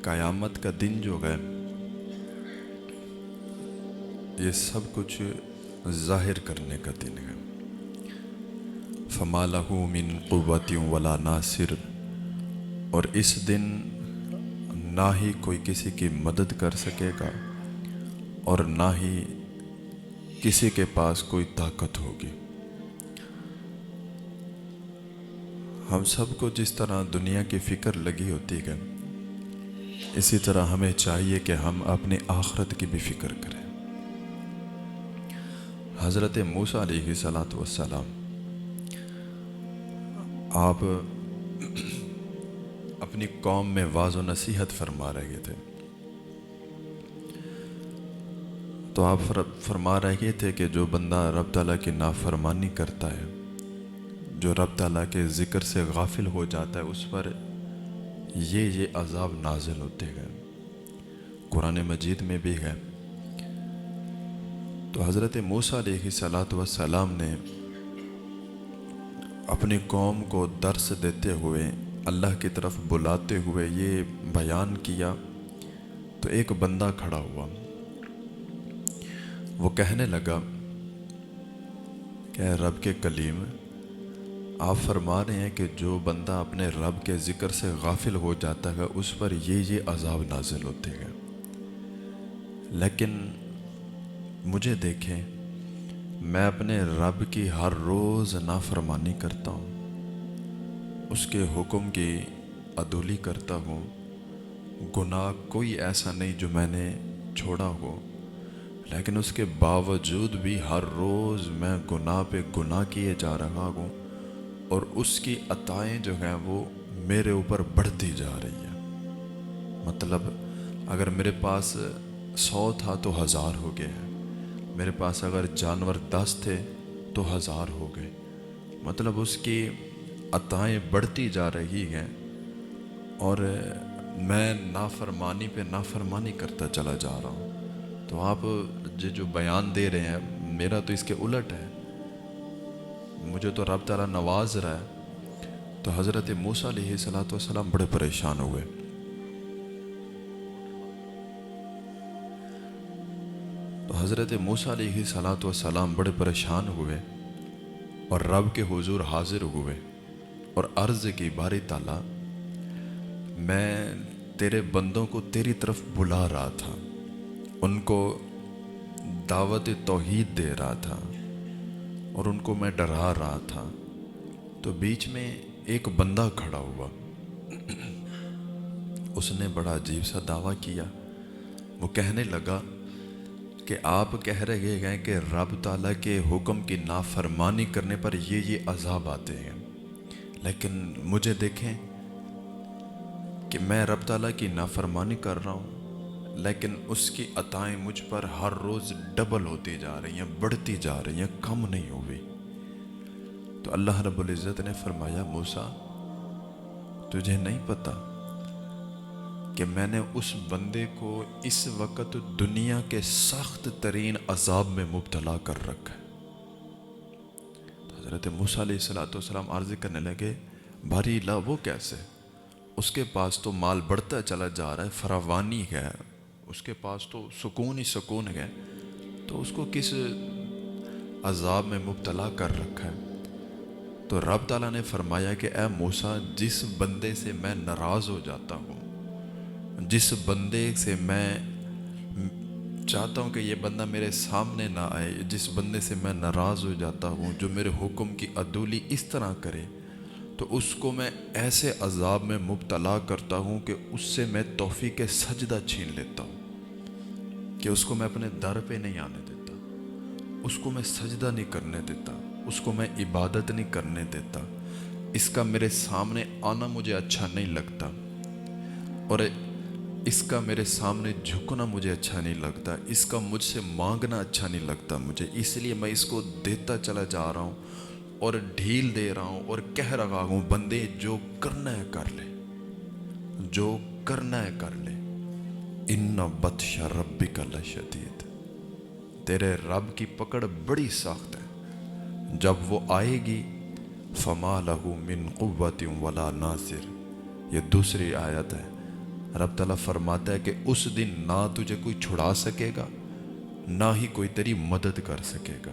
قیامت کا دن جو ہے یہ سب کچھ ظاہر کرنے کا دن ہے۔ فما لہ من قوت ولا ناصر، اور اس دن نہ ہی کوئی کسی کی مدد کر سکے گا اور نہ ہی کسی کے پاس کوئی طاقت ہوگی۔ ہم سب کو جس طرح دنیا کی فکر لگی ہوتی ہے، اسی طرح ہمیں چاہیے کہ ہم اپنی آخرت کی بھی فکر کریں۔ حضرت موسیٰ علیہ السلام آپ اپنی قوم میں واعظ و نصیحت فرما رہے تھے، تو آپ فرما رہے تھے کہ جو بندہ رب تعالیٰ کی نافرمانی کرتا ہے، جو رب تعالیٰ کے ذکر سے غافل ہو جاتا ہے، اس پر یہ عذاب نازل ہوتے ہیں۔ قرآن مجید میں بھی ہے۔ تو حضرت موسیٰ علیہ السلام نے اپنی قوم کو درس دیتے ہوئے، اللہ کی طرف بلاتے ہوئے یہ بیان کیا، تو ایک بندہ کھڑا ہوا، وہ کہنے لگا کہ اے رب کے کلیم، آپ فرما رہے ہیں کہ جو بندہ اپنے رب کے ذکر سے غافل ہو جاتا ہے اس پر یہ عذاب نازل ہوتے ہیں، لیکن مجھے دیکھیں، میں اپنے رب کی ہر روز نافرمانی کرتا ہوں، اس کے حکم کی عدولی کرتا ہوں، گناہ کوئی ایسا نہیں جو میں نے چھوڑا ہو، لیکن اس کے باوجود بھی ہر روز میں گناہ پہ گناہ کیے جا رہا ہوں، اور اس کی عطائیں جو ہیں وہ میرے اوپر بڑھتی جا رہی ہیں۔ مطلب اگر میرے پاس 100 تھا تو 1000 ہو گئے ہیں، میرے پاس اگر جانور 10 تھے تو 1000 ہو گئے۔ مطلب اس کی عطائیں بڑھتی جا رہی ہیں، اور میں نافرمانی پہ نافرمانی کرتا چلا جا رہا ہوں۔ تو آپ جو بیان دے رہے ہیں، میرا تو اس کے الٹ ہے، مجھے تو رب تعالیٰ نواز رہا ہے۔ تو حضرت موسیٰ علیہ السلام بڑے پریشان ہوئے۔ تو حضرت موسیٰ علیہ السلام بڑے پریشان ہوئے اور رب کے حضور حاضر ہوئے اور عرض کی، باری تعالیٰ، میں تیرے بندوں کو تیری طرف بلا رہا تھا، ان کو دعوت توحید دے رہا تھا اور ان کو میں ڈرا رہا تھا، تو بیچ میں ایک بندہ کھڑا ہوا، اس نے بڑا عجیب سا دعویٰ کیا۔ وہ کہنے لگا کہ آپ کہہ رہے ہیں کہ رب تعالیٰ کے حکم کی نافرمانی کرنے پر یہ عذاب آتے ہیں، لیکن مجھے دیکھیں کہ میں رب تعالیٰ کی نافرمانی کر رہا ہوں، لیکن اس کی عطائیں مجھ پر ہر روز ڈبل ہوتی جا رہی ہیں، بڑھتی جا رہی ہیں، کم نہیں ہوئی۔ تو اللہ رب العزت نے فرمایا، موسیٰ، تجھے نہیں پتا کہ میں نے اس بندے کو اس وقت دنیا کے سخت ترین عذاب میں مبتلا کر رکھا ہے۔ تو حضرت موسیٰ علیہ السلام عرض کرنے لگے، بھاری اللہ، وہ کیسے؟ اس کے پاس تو مال بڑھتا چلا جا رہا ہے، فراوانی ہے، اس کے پاس تو سکون ہی سکون ہے، تو اس کو کس عذاب میں مبتلا کر رکھا ہے؟ تو رب تعالیٰ نے فرمایا کہ اے موسیٰ، جس بندے سے میں ناراض ہو جاتا ہوں، جس بندے سے میں چاہتا ہوں کہ یہ بندہ میرے سامنے نہ آئے، جس بندے سے میں ناراض ہو جاتا ہوں، جو میرے حکم کی عدولی اس طرح کرے، تو اس کو میں ایسے عذاب میں مبتلا کرتا ہوں کہ اس سے میں توفیق سجدہ چھین لیتا ہوں، کہ اس کو میں اپنے در پہ نہیں آنے دیتا، اس کو میں سجدہ نہیں کرنے دیتا، اس کو میں عبادت نہیں کرنے دیتا، اس کا میرے سامنے آنا مجھے اچھا نہیں لگتا، اور اس کا میرے سامنے جھکنا مجھے اچھا نہیں لگتا، اس کا مجھ سے مانگنا اچھا نہیں لگتا مجھے، اس لیے میں اس کو دیتا چلا جا رہا ہوں اور ڈھیل دے رہا ہوں اور کہہ رہا ہوں، بندے جو کرنا ہے کر لے، جو کرنا ہے کر لے، ان بطش ربک لشدید، تیرے رب کی پکڑ بڑی سخت ہے، جب وہ آئے گی، فما لہ من قوت ولا ناصر، یہ دوسری آیت ہے، رب تعالیٰ فرماتا ہے کہ اس دن نہ تجھے کوئی چھڑا سکے گا نہ ہی کوئی تیری مدد کر سکے گا۔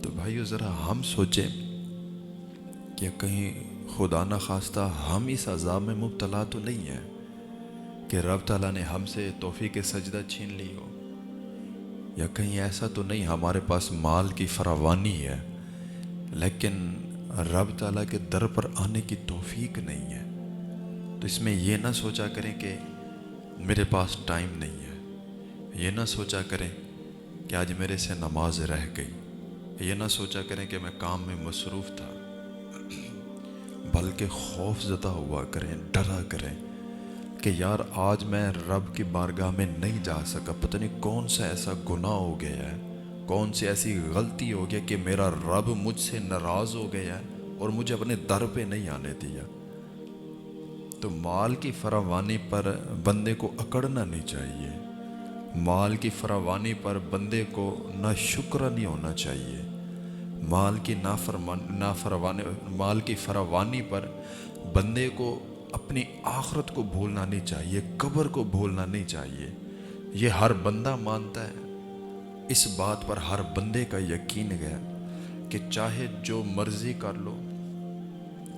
تو بھائیو ذرا ہم سوچیں کہ کہیں خدا نہ خواستہ ہم اس عذاب میں مبتلا تو نہیں ہیں کہ رب تعالیٰ نے ہم سے توفیق سجدہ چھین لی ہو، یا کہیں ایسا تو نہیں ہمارے پاس مال کی فراوانی ہے لیکن رب تعالیٰ کے در پر آنے کی توفیق نہیں ہے۔ تو اس میں یہ نہ سوچا کریں کہ میرے پاس ٹائم نہیں ہے، یہ نہ سوچا کریں کہ آج میرے سے نماز رہ گئی، یہ نہ سوچا کریں کہ میں کام میں مصروف تھا، بلکہ خوف زدہ ہوا کریں، ڈرا کریں کہ یار آج میں رب کی بارگاہ میں نہیں جا سکا، پتہ نہیں کون سا ایسا گناہ ہو گیا ہے، کون سی ایسی غلطی ہو گیا کہ میرا رب مجھ سے ناراض ہو گیا ہے اور مجھے اپنے در پہ نہیں آنے دیا۔ تو مال کی فراوانی پر بندے کو اکڑنا نہیں چاہیے، مال کی فراوانی پر بندے کو نہ شکر نہیں ہونا چاہیے، مال کی فراوانی پر بندے کو اپنی آخرت کو بھولنا نہیں چاہیے، قبر کو بھولنا نہیں چاہیے۔ یہ ہر بندہ مانتا ہے، اس بات پر ہر بندے کا یقین ہے کہ چاہے جو مرضی کر لو،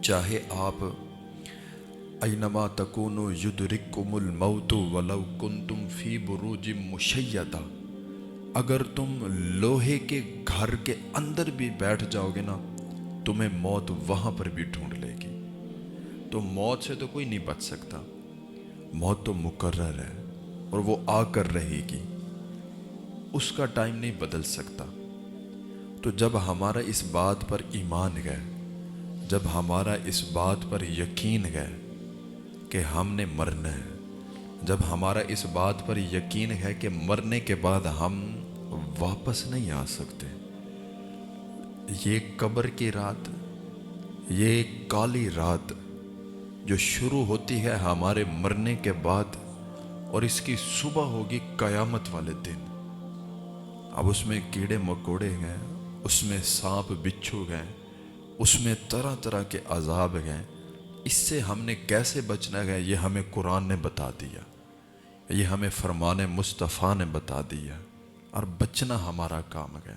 چاہے آپ اینما تکونوا یدرککم الموت ولو کنتم فی بروج مشیدہ، اگر تم لوہے کے گھر کے اندر بھی بیٹھ جاؤ گے نا تمہیں موت وہاں پر بھی ڈھونڈ لے گی۔ تو موت سے تو کوئی نہیں بچ سکتا، موت تو مقرر ہے اور وہ آ کر رہے گی، اس کا ٹائم نہیں بدل سکتا۔ تو جب ہمارا اس بات پر ایمان ہے، جب ہمارا اس بات پر یقین ہے کہ ہم نے مرنا ہے، جب ہمارا اس بات پر یقین ہے کہ مرنے کے بعد ہم واپس نہیں آ سکتے، یہ قبر کی رات، یہ کالی رات جو شروع ہوتی ہے ہمارے مرنے کے بعد اور اس کی صبح ہوگی قیامت والے دن، اب اس میں کیڑے مکوڑے ہیں، اس میں سانپ بچھو گئے، اس میں طرح طرح کے عذاب ہیں، اس سے ہم نے کیسے بچنا ہے یہ ہمیں قرآن نے بتا دیا، یہ ہمیں فرمان مصطفیٰ نے بتا دیا، اور بچنا ہمارا کام ہے۔